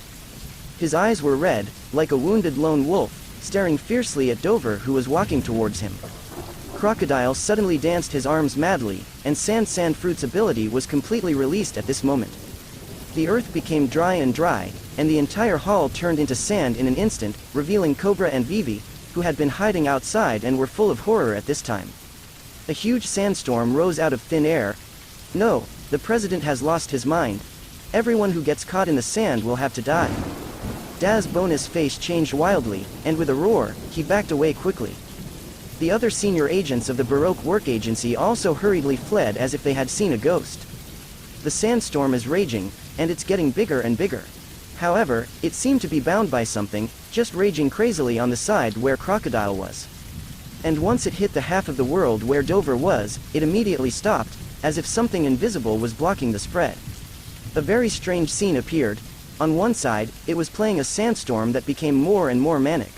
His eyes were red, like a wounded lone wolf, staring fiercely at Dover who was walking towards him. Crocodile suddenly danced his arms madly, and Sand Fruit's ability was completely released at this moment. The earth became dry, and the entire hall turned into sand in an instant, revealing Cobra and Vivi, who had been hiding outside and were full of horror at this time. A huge sandstorm rose out of thin air. No, the president has lost his mind. Everyone who gets caught in the sand will have to die. Daz Bonus' face changed wildly, and with a roar, he backed away quickly. The other senior agents of the Baroque work agency also hurriedly fled as if they had seen a ghost. The sandstorm is raging, and it's getting bigger and bigger. However, it seemed to be bound by something, just raging crazily on the side where Crocodile was. And once it hit the half of the world where Dover was, it immediately stopped, as if something invisible was blocking the spread. A very strange scene appeared. On one side, it was playing a sandstorm that became more and more manic.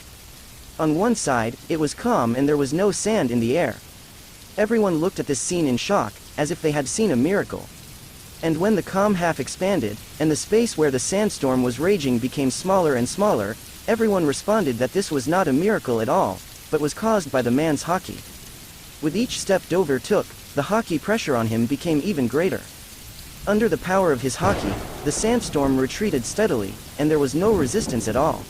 On one side, it was calm and there was no sand in the air. Everyone looked at this scene in shock, as if they had seen a miracle. And when the calm half expanded, and the space where the sandstorm was raging became smaller and smaller, everyone responded that this was not a miracle at all, but was caused by the man's Haki. With each step Dover took, the Haki pressure on him became even greater. Under the power of his Haki, the sandstorm retreated steadily, and there was no resistance at all.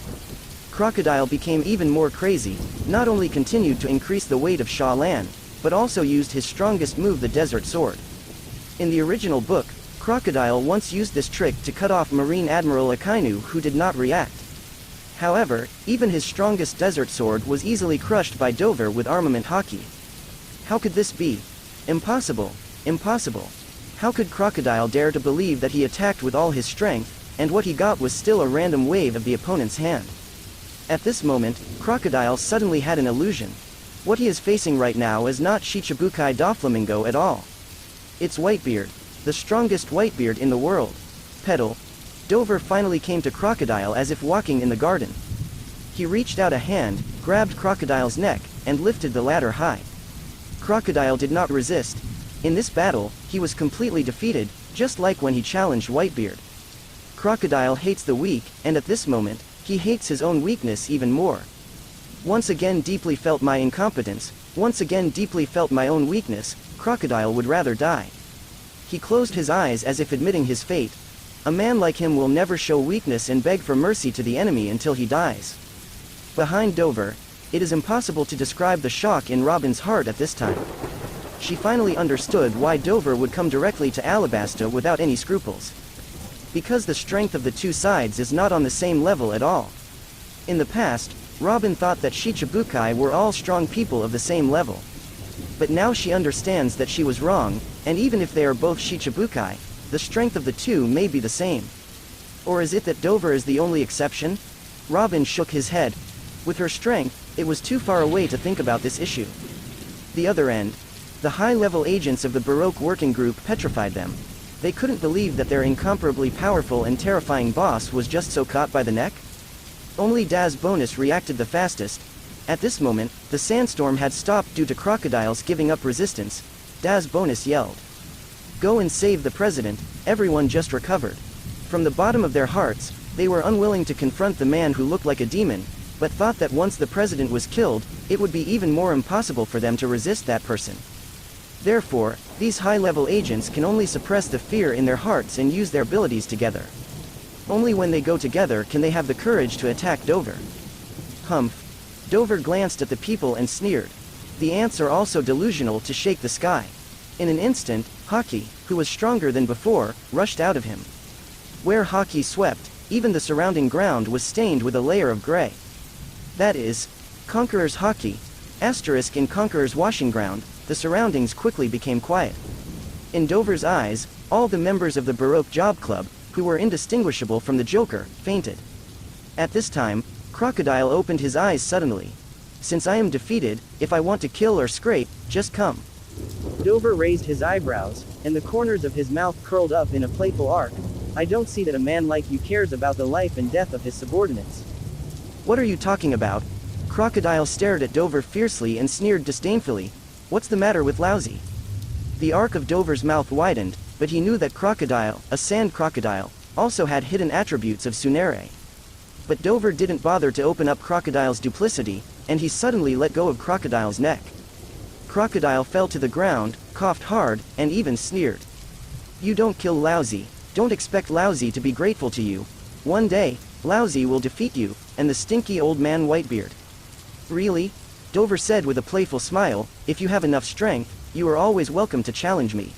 Crocodile became even more crazy, not only continued to increase the weight of Sha Lan, but also used his strongest move, the Desert Sword. In the original book, Crocodile once used this trick to cut off Marine Admiral Akainu, who did not react. However, even his strongest Desert Sword was easily crushed by Dover with armament Haki. How could this be? Impossible. Impossible. How could Crocodile dare to believe that he attacked with all his strength, and what he got was still a random wave of the opponent's hand? At this moment, Crocodile suddenly had an illusion. What he is facing right now is not Shicibukai Doflamingo at all. It's Whitebeard, the strongest Whitebeard in the world. Petal. Dover finally came to Crocodile as if walking in the garden. He reached out a hand, grabbed Crocodile's neck, and lifted the latter high. Crocodile did not resist. In this battle, he was completely defeated, just like when he challenged Whitebeard. Crocodile hates the weak, and at this moment, he hates his own weakness even more. Once again deeply felt my incompetence, once again deeply felt my own weakness, Crocodile would rather die. He closed his eyes as if admitting his fate. A man like him will never show weakness and beg for mercy to the enemy until he dies. Behind Dover, it is impossible to describe the shock in Robin's heart at this time. She finally understood why Dover would come directly to Alabasta without any scruples. Because the strength of the two sides is not on the same level at all. In the past, Robin thought that Shicibukai were all strong people of the same level. But now she understands that she was wrong, and even if they are both Shicibukai, the strength of the two may be the same. Or is it that Dover is the only exception? Robin shook his head. With her strength, it was too far away to think about this issue. The other end. The high-level agents of the Baroque working group petrified them. They couldn't believe that their incomparably powerful and terrifying boss was just so caught by the neck. Only Das Bonus reacted the fastest. At this moment, the sandstorm had stopped due to Crocodile's giving up resistance. Das Bonus yelled, "Go and save the president." Everyone just recovered. From the bottom of their hearts, they were unwilling to confront the man who looked like a demon, but thought that once the president was killed, it would be even more impossible for them to resist that person. Therefore, these high-level agents can only suppress the fear in their hearts and use their abilities together. Only when they go together can they have the courage to attack Dover. Humph. Dover glanced at the people and sneered. The ants are also delusional to shake the sky. In an instant, Haki, who was stronger than before, rushed out of him. Where Haki swept, even the surrounding ground was stained with a layer of gray. That is, Conqueror's Haki. Asterisk in Conqueror's washing ground, the surroundings quickly became quiet. In Dover's eyes, all the members of the Baroque Job Club, who were indistinguishable from the Joker, fainted. At this time, Crocodile opened his eyes suddenly. "Since I am defeated, if I want to kill or scrape, just come." Dover raised his eyebrows, and the corners of his mouth curled up in a playful arc. "I don't see that a man like you cares about the life and death of his subordinates." "What are you talking about?" Crocodile stared at Dover fiercely and sneered disdainfully. "What's the matter with Lousy?" The arc of Dover's mouth widened, but he knew that Crocodile, a sand crocodile, also had hidden attributes of Tsunere. But Dover didn't bother to open up Crocodile's duplicity, and he suddenly let go of Crocodile's neck. Crocodile fell to the ground, coughed hard, and even sneered. "You don't kill Lousy. Don't expect Lousy to be grateful to you. One day, Lousy will defeat you, and the stinky old man Whitebeard." "Really?" Dover said with a playful smile, "If you have enough strength, you are always welcome to challenge me."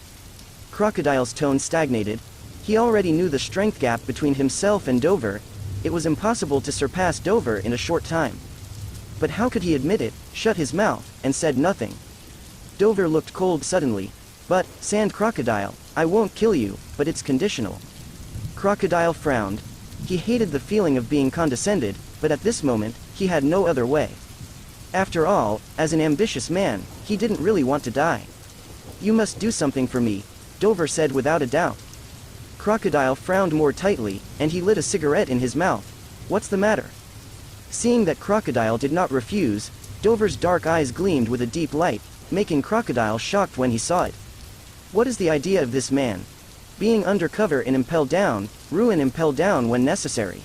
Crocodile's tone stagnated. He already knew the strength gap between himself and Dover. It was impossible to surpass Dover in a short time. But how could he admit it, shut his mouth, and said nothing? Dover looked cold suddenly. "But, Sand Crocodile, I won't kill you, but it's conditional." Crocodile frowned. He hated the feeling of being condescended, but at this moment, he had no other way. After all, as an ambitious man, he didn't really want to die. "You must do something for me," Dover said without a doubt. Crocodile frowned more tightly, and he lit a cigarette in his mouth. "What's the matter?" Seeing that Crocodile did not refuse, Dover's dark eyes gleamed with a deep light, making Crocodile shocked when he saw it. What is the idea of this man? Being undercover and impelled down, ruin impelled down when necessary.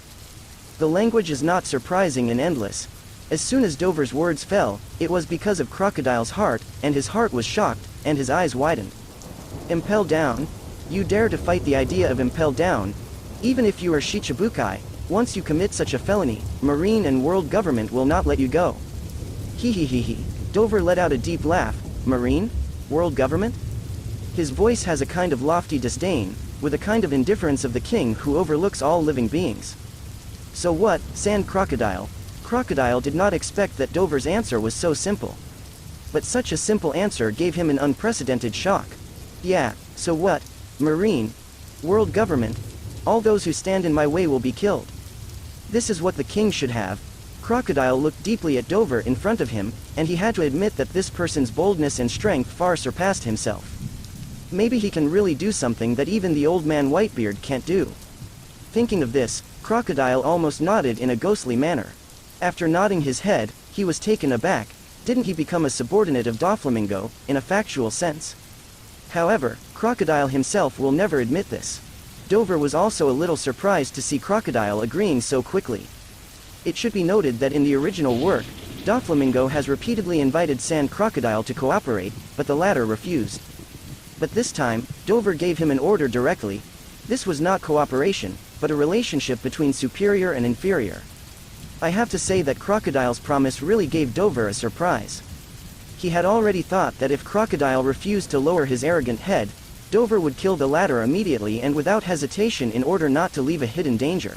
The language is not surprising and endless. As soon as Dover's words fell, it was because of Crocodile's heart, and his heart was shocked, and his eyes widened. "Impelled down? You dare to fight the idea of impelled down? Even if you are Shicibukai, once you commit such a felony, Marine and world government will not let you go." He. Dover let out a deep laugh. "Marine? World government?" His voice has a kind of lofty disdain, with a kind of indifference of the king who overlooks all living beings. "So what, Sand Crocodile?" Crocodile did not expect that Dover's answer was so simple. But such a simple answer gave him an unprecedented shock. "Yeah, so what? Marine? World government? All those who stand in my way will be killed." This is what the king should have. Crocodile looked deeply at Dover in front of him, and he had to admit that this person's boldness and strength far surpassed himself. Maybe he can really do something that even the old man Whitebeard can't do. Thinking of this, Crocodile almost nodded in a ghostly manner. After nodding his head, he was taken aback. Didn't he become a subordinate of Doflamingo, in a factual sense? However, Crocodile himself will never admit this. Dover was also a little surprised to see Crocodile agreeing so quickly. It should be noted that in the original work, Doflamingo has repeatedly invited Sand Crocodile to cooperate, but the latter refused. But this time, Dover gave him an order directly. This was not cooperation, but a relationship between superior and inferior. I have to say that Crocodile's promise really gave Dover a surprise. He had already thought that if Crocodile refused to lower his arrogant head, Dover would kill the latter immediately and without hesitation in order not to leave a hidden danger.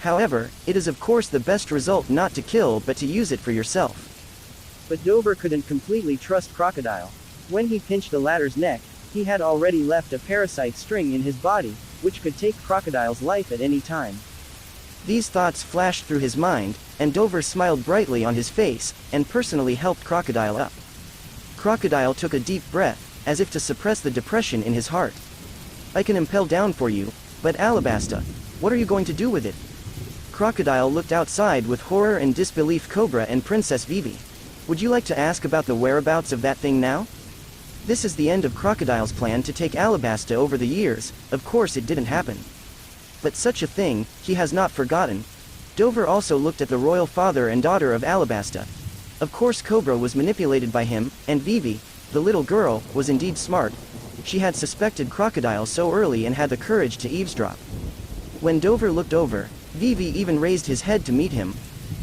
However, it is of course the best result not to kill but to use it for yourself. But Dover couldn't completely trust Crocodile. When he pinched the latter's neck, he had already left a parasite string in his body, which could take Crocodile's life at any time. These thoughts flashed through his mind, and Dover smiled brightly on his face, and personally helped Crocodile up. Crocodile took a deep breath, as if to suppress the depression in his heart. I can impel down for you, but Alabasta, what are you going to do with it? Crocodile looked outside with horror and disbelief. Cobra and Princess Vivi. Would you like to ask about the whereabouts of that thing now? This is the end of Crocodile's plan to take Alabasta over the years. Of course it didn't happen. But such a thing, he has not forgotten. Dover also looked at the royal father and daughter of Alabasta. Of course Cobra was manipulated by him, and Vivi, the little girl, was indeed smart. She had suspected Crocodile so early and had the courage to eavesdrop. When Dover looked over, Vivi even raised his head to meet him.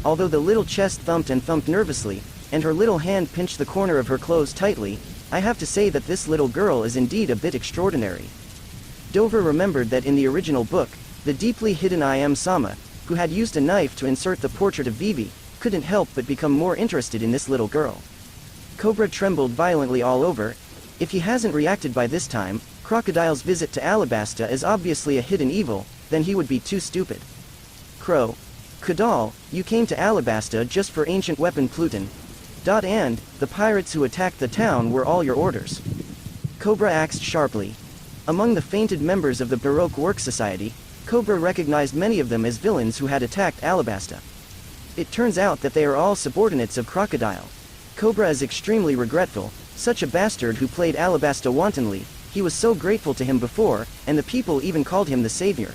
Although the little chest thumped and thumped nervously, and her little hand pinched the corner of her clothes tightly, I have to say that this little girl is indeed a bit extraordinary. Dover remembered that in the original book, the deeply hidden Sama, who had used a knife to insert the portrait of Vivi, couldn't help but become more interested in this little girl. Cobra trembled violently all over. If he hasn't reacted by this time, Crocodile's visit to Alabasta is obviously a hidden evil, then he would be too stupid. Crocodile, you came to Alabasta just for ancient weapon Pluton. And the pirates who attacked the town were all your orders? Cobra asked sharply. Among the fainted members of the Baroque Work Society, Cobra recognized many of them as villains who had attacked Alabasta. It turns out that they are all subordinates of Crocodile. Cobra is extremely regretful. Such a bastard who played Alabasta wantonly. He was so grateful to him before, and the people even called him the savior.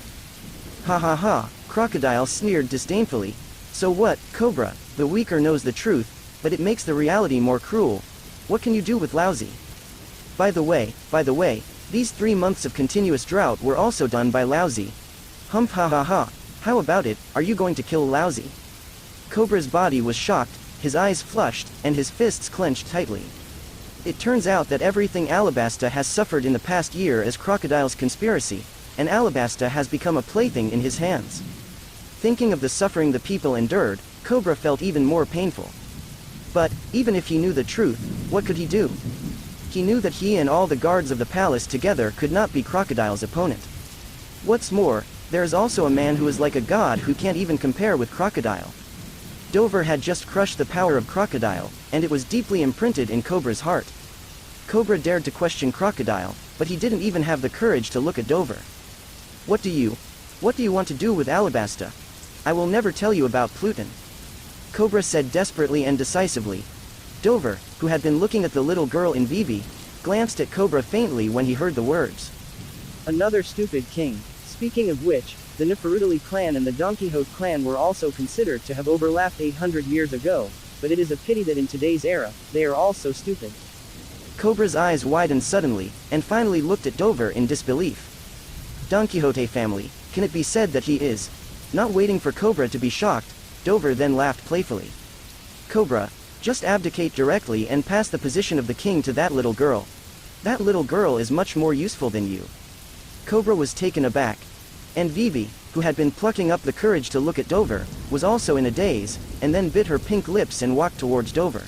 Ha ha ha, Crocodile sneered disdainfully. So what, Cobra, the weaker knows the truth, but it makes the reality more cruel. What can you do with Lousy? By the way, these 3 months of continuous drought were also done by Lousy. Humph ha ha ha, how about it, are you going to kill Lousy? Cobra's body was shocked, his eyes flushed, and his fists clenched tightly. It turns out that everything Alabasta has suffered in the past year is Crocodile's conspiracy, and Alabasta has become a plaything in his hands. Thinking of the suffering the people endured, Cobra felt even more painful. But, even if he knew the truth, what could he do? He knew that he and all the guards of the palace together could not be Crocodile's opponent. What's more, there is also a man who is like a god who can't even compare with Crocodile. Dover had just crushed the power of Crocodile, and it was deeply imprinted in Cobra's heart. Cobra dared to question Crocodile, but he didn't even have the courage to look at Dover. What do you want to do with Alabasta? I will never tell you about Pluton. Cobra said desperately and decisively. Dover, who had been looking at the little girl in Vivi, glanced at Cobra faintly when he heard the words. Another stupid king. Speaking of which, the Nefertiti clan and the Don Quixote clan were also considered to have overlapped 800 years ago, but it is a pity that in today's era, they are all so stupid. Cobra's eyes widened suddenly, and finally looked at Dover in disbelief. Don Quixote family, can it be said that he is? Not waiting for Cobra to be shocked, Dover then laughed playfully. Cobra, just abdicate directly and pass the position of the king to that little girl. That little girl is much more useful than you. Cobra was taken aback. And Vivi, who had been plucking up the courage to look at Dover, was also in a daze, and then bit her pink lips and walked towards Dover.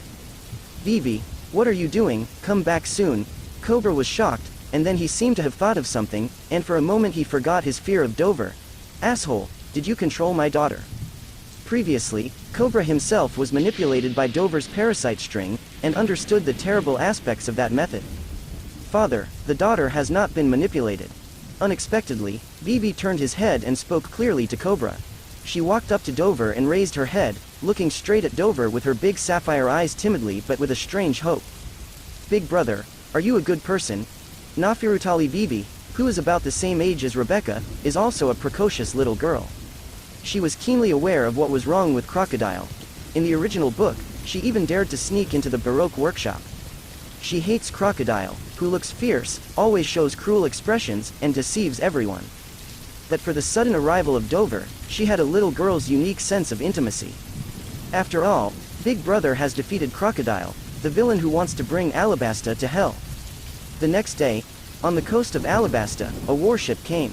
Vivi, what are you doing? Come back soon. Cobra was shocked, and then he seemed to have thought of something, and for a moment he forgot his fear of Dover. Asshole, did you control my daughter? Previously, Cobra himself was manipulated by Dover's parasite string, and understood the terrible aspects of that method. Father, the daughter has not been manipulated. Unexpectedly, Vivi turned his head and spoke clearly to Cobra. She walked up to Dover and raised her head, looking straight at Dover with her big sapphire eyes timidly but with a strange hope. Big brother, are you a good person? Nafirutali Vivi, who is about the same age as Rebecca, is also a precocious little girl. She was keenly aware of what was wrong with Crocodile. In the original book, she even dared to sneak into the Baroque workshop. She hates Crocodile, who looks fierce, always shows cruel expressions, and deceives everyone. But for the sudden arrival of Dover, she had a little girl's unique sense of intimacy. After all, Big Brother has defeated Crocodile, the villain who wants to bring Alabasta to hell. The next day, on the coast of Alabasta, a warship came.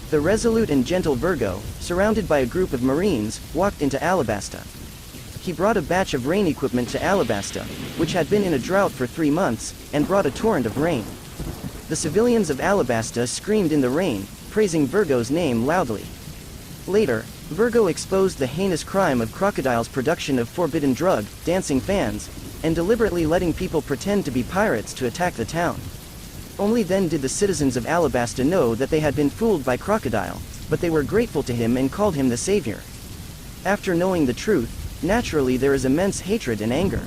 The resolute and gentle Virgo, surrounded by a group of Marines, walked into Alabasta. He brought a batch of rain equipment to Alabasta, which had been in a drought for 3 months, and brought a torrent of rain. The civilians of Alabasta screamed in the rain, praising Virgo's name loudly. Later, Virgo exposed the heinous crime of Crocodile's production of forbidden drug, dancing fans, and deliberately letting people pretend to be pirates to attack the town. Only then did the citizens of Alabasta know that they had been fooled by Crocodile, but they were grateful to him and called him the savior. After knowing the truth, naturally there is immense hatred and anger.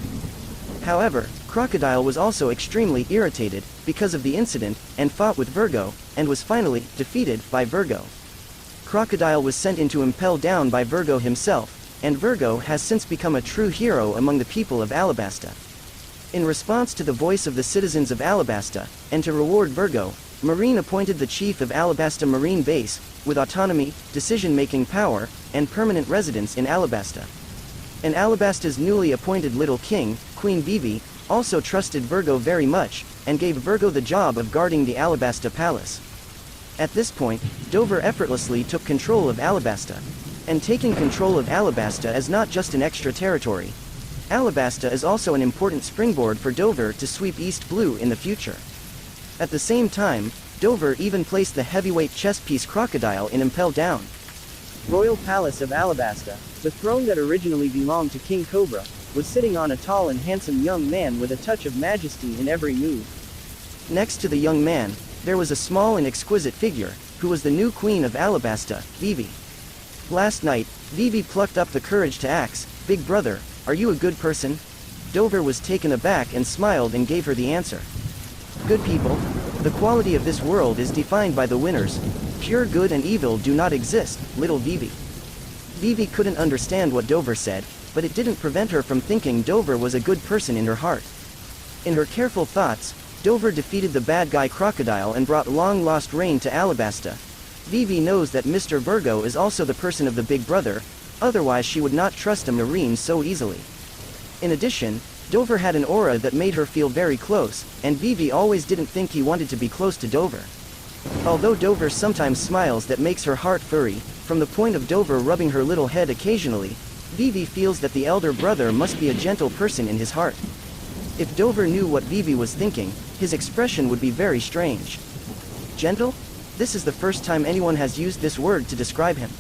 However, Crocodile was also extremely irritated, because of the incident, and fought with Virgo, and was finally defeated by Virgo. Crocodile was sent into impel down by Virgo himself, and Virgo has since become a true hero among the people of Alabasta. In response to the voice of the citizens of Alabasta, and to reward Virgo, Marine appointed the chief of Alabasta Marine Base, with autonomy, decision-making power, and permanent residence in Alabasta. And Alabasta's newly appointed little king, Queen Vivi, also trusted Virgo very much, and gave Virgo the job of guarding the Alabasta Palace. At this point, Dover effortlessly took control of Alabasta. And taking control of Alabasta is not just an extra territory. Alabasta is also an important springboard for Dover to sweep East Blue in the future. At the same time, Dover even placed the heavyweight chess piece Crocodile in impel down. Royal Palace of Alabasta, the throne that originally belonged to King Cobra, was sitting on a tall and handsome young man with a touch of majesty in every move. Next to the young man, there was a small and exquisite figure, who was the new queen of Alabasta, Vivi. Last night, Vivi plucked up the courage to ask, "Big brother, are you a good person?" Dover was taken aback and smiled and gave her the answer. "Good people? The quality of this world is defined by the winners. Pure good and evil do not exist, little Vivi." Vivi couldn't understand what Dover said, but it didn't prevent her from thinking Dover was a good person in her heart. In her careful thoughts, Dover defeated the bad guy Crocodile and brought long-lost rain to Alabasta. Vivi knows that Mr. Virgo is also the person of the Big Brother, otherwise she would not trust a Marine so easily. In addition, Dover had an aura that made her feel very close, and Vivi always didn't think he wanted to be close to Dover. Although Dover sometimes smiles that makes her heart furry, from the point of Dover rubbing her little head occasionally, Vivi feels that the elder brother must be a gentle person in his heart. If Dover knew what Vivi was thinking, his expression would be very strange. Gentle? This is the first time anyone has used this word to describe him.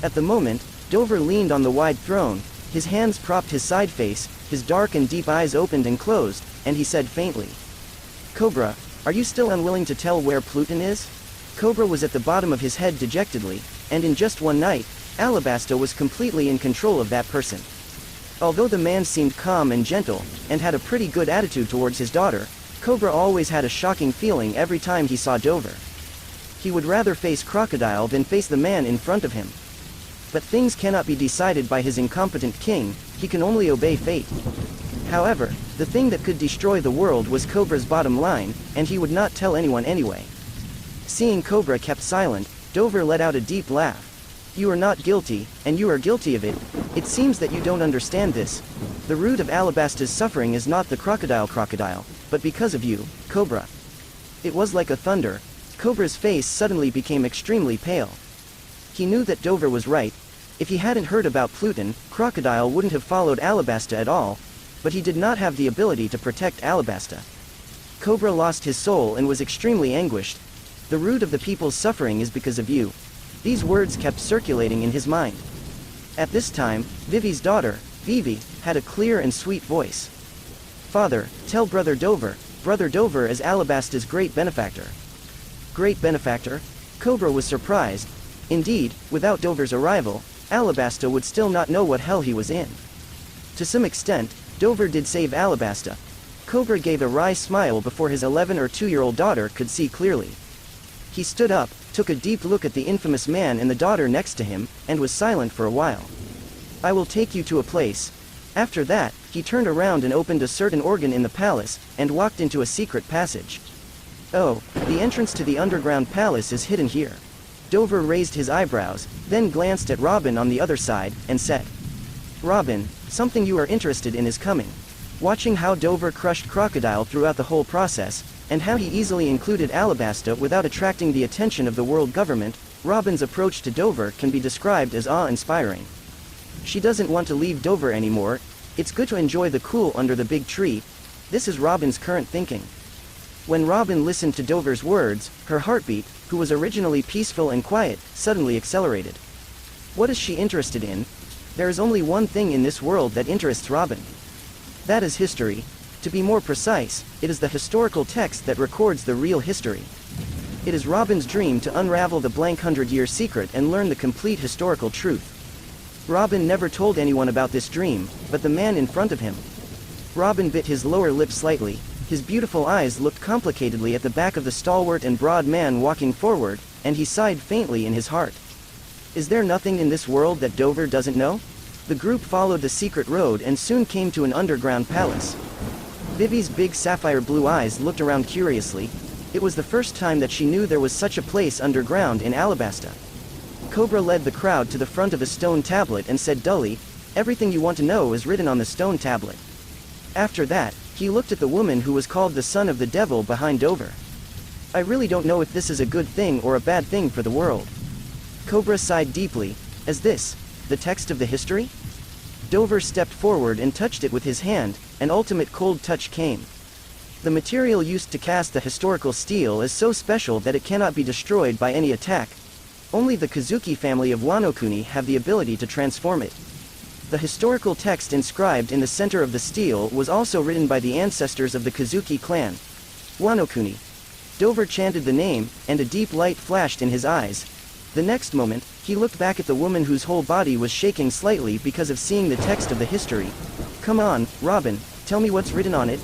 At the moment, Dover leaned on the wide throne, his hands propped his side face, his dark and deep eyes opened and closed, and he said faintly, "Cobra, are you still unwilling to tell where Pluton is?" Cobra was at the bottom of his head dejectedly, and in just one night, Alabasta was completely in control of that person. Although the man seemed calm and gentle, and had a pretty good attitude towards his daughter, Cobra always had a shocking feeling every time he saw Dover. He would rather face Crocodile than face the man in front of him. But things cannot be decided by his incompetent king, he can only obey fate. However, the thing that could destroy the world was Cobra's bottom line, and he would not tell anyone anyway. Seeing Cobra kept silent, Dover let out a deep laugh. "You are not guilty, and you are guilty of it. It seems that you don't understand this. The root of Alabasta's suffering is not the crocodile, but because of you, Cobra." It was like a thunder. Cobra's face suddenly became extremely pale. He knew that Dover was right. If he hadn't heard about Pluton, Crocodile wouldn't have followed Alabasta at all, but he did not have the ability to protect Alabasta. Cobra lost his soul and was extremely anguished. "The root of the people's suffering is because of you." These words kept circulating in his mind. At this time, Vivi's daughter, Vivi, had a clear and sweet voice. "Father, tell Brother Dover is Alabasta's great benefactor." Great benefactor? Cobra was surprised. Indeed, without Dover's arrival, Alabasta would still not know what hell he was in. To some extent, Dover did save Alabasta. Cobra gave a wry smile before his 11 or 2-year-old daughter could see clearly. He stood up, took a deep look at the infamous man and the daughter next to him, and was silent for a while. I will take you to a place. After that, he turned around and opened a certain organ in the palace, and walked into a secret passage. Oh, the entrance to the underground palace is hidden here. Dover raised his eyebrows, then glanced at Robin on the other side, and said, Robin, something you are interested in is coming. Watching how Dover crushed Crocodile throughout the whole process, and how he easily included Alabasta without attracting the attention of the world government, Robin's approach to Dover can be described as awe-inspiring. She doesn't want to leave Dover anymore. It's good to enjoy the cool under the big tree. This is Robin's current thinking. When Robin listened to Dover's words, her heartbeat, who was originally peaceful and quiet, suddenly accelerated. What is she interested in? There is only one thing in this world that interests Robin. That is history. To be more precise, it is the historical text that records the real history. It is Robin's dream to unravel the blank 100-year secret and learn the complete historical truth. Robin never told anyone about this dream, but the man in front of him. Robin bit his lower lip slightly. His beautiful eyes looked complicatedly at the back of the stalwart and broad man walking forward, and he sighed faintly in his heart. Is there nothing in this world that Dover doesn't know? The group followed the secret road and soon came to an underground palace. Vivi's big sapphire blue eyes looked around curiously. It was the first time that she knew there was such a place underground in Alabasta. Cobra led the crowd to the front of a stone tablet and said dully, everything you want to know is written on the stone tablet. After that, he looked at the woman who was called the son of the devil behind Dover. I really don't know if this is a good thing or a bad thing for the world. Cobra sighed deeply. Is this the text of the history? Dover stepped forward and touched it with his hand. An ultimate cold touch came. The material used to cast the historical steel is so special that it cannot be destroyed by any attack. Only the Kozuki family of Wano-kuni have the ability to transform it. The historical text inscribed in the center of the steel was also written by the ancestors of the Kozuki clan. Wano-kuni. Dover chanted the name, and a deep light flashed in his eyes. The next moment, he looked back at the woman whose whole body was shaking slightly because of seeing the text of the history. Come on, Robin, tell me what's written on it.